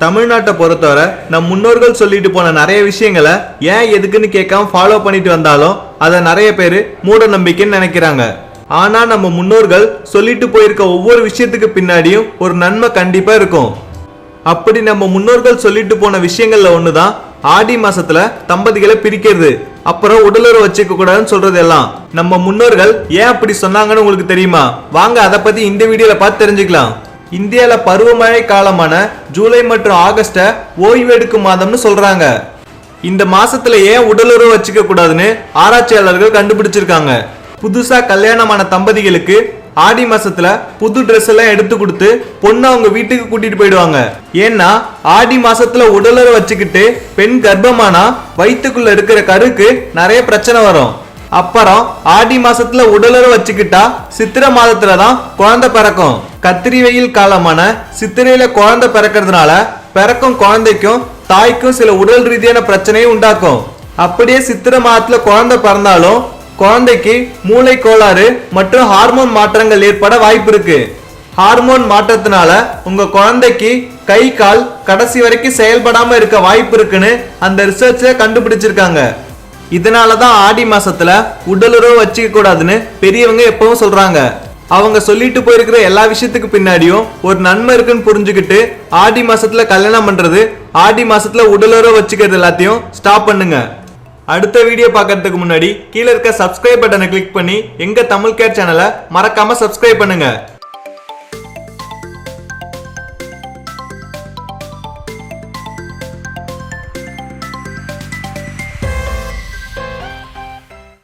தமிழ்நாட்டை பொறுத்தவரை நம் முன்னோர்கள் சொல்லிட்டு போன நிறைய விஷயங்களை ஏன் எதுக்குன்னு கேட்காம ஃபாலோ பண்ணிட்டு வந்தாலும் அதை நிறைய பேர் மூட நம்பிக்கைன்னு நினைக்கிறாங்க. ஆனா நம்ம முன்னோர்கள் சொல்லிட்டு போயிருக்க ஒவ்வொரு விஷயத்துக்கு பின்னாடியும் ஒரு நன்மை கண்டிப்பா இருக்கும். அப்படி நம்ம முன்னோர்கள் சொல்லிட்டு போன விஷயங்கள்ல ஒண்ணுதான் ஆடி மாசத்துல தம்பதிகளை பிரிக்கிறது, அப்புறம் உடலுறவு வச்சுக்க கூடாதுன்னு சொல்றது எல்லாம். நம்ம முன்னோர்கள் ஏன் அப்படி சொன்னாங்கன்னு உங்களுக்கு தெரியுமா? வாங்க அதை பத்தி இந்த வீடியோல பார்த்து தெரிஞ்சுக்கலாம். இந்தியால பருவமழை காலமான ஜூலை மற்றும் ஆகஸ்ட ஓய்வெடுக்கும் மாதம்னு சொல்றாங்க. இந்த மாசத்துல ஏன் உடலுறவு வச்சுக்க கூடாதுன்னு ஆராய்ச்சியாளர்கள் கண்டுபிடிச்சிருக்காங்க. புதுசா கல்யாணமான தம்பதிகளுக்கு ஆடி மாசத்துல புது ட்ரெஸ் எல்லாம் எடுத்து கொடுத்து பொண்ணு அவங்க வீட்டுக்கு கூட்டிட்டு போயிடுவாங்க. ஏன்னா ஆடி மாசத்துல உடலுறவு வச்சுக்கிட்டு பெண் கர்ப்பமானா வயிற்றுக்குள்ள இருக்கிற கருக்கு நிறைய பிரச்சனை வரும். அப்புறம் ஆடி மாசத்துல உடலுறவு வச்சுக்கிட்டா சித்திரை மாதத்துலதான் குழந்தை பிறக்கும். கத்திரி வெயில் காலமான சித்திரையில குழந்தை பிறக்கிறதுனால பிறக்கும் குழந்தைக்கும் தாய்க்கும் சில உடல் ரீதியான பிரச்சனையும் உண்டாக்கும். அப்படியே சித்திரை மாதத்துல குழந்தை பிறந்தாலும் குழந்தைக்கு மூளை கோளாறு மற்றும் ஹார்மோன் மாற்றங்கள் ஏற்பட வாய்ப்பு இருக்கு. ஹார்மோன் மாற்றத்தினால உங்க குழந்தைக்கு கை கால் கடைசி வரைக்கும் செயல்படாம இருக்க வாய்ப்பு இருக்குன்னு அந்த ரிசர்ச்ல கண்டுபிடிச்சிருக்காங்க. இதனாலதான் ஆடி மாசத்துல உடலுறவு வச்சுக்க கூடாதுன்னு பெரியவங்க எப்பவும் சொல்றாங்க. அவங்க சொல்லிட்டு போயிருக்கிற எல்லா விஷயத்துக்கு பின்னாடியும் ஒரு நன்மை இருக்குன்னு புரிஞ்சுக்கிட்டு ஆடி மாசத்துல கல்யாணம் பண்றது, ஆடி மாசத்துல உடலுறவு வச்சுக்கிறது எல்லாத்தையும் ஸ்டாப் பண்ணுங்க. அடுத்த வீடியோ பார்க்கறதுக்கு முன்னாடி கீழே இருக்க சப்ஸ்கிரைப் பட்டனை கிளிக் பண்ணி எங்க தமிழ் கேர் சேனலை மறக்காம சப்ஸ்கிரைப் பண்ணுங்க.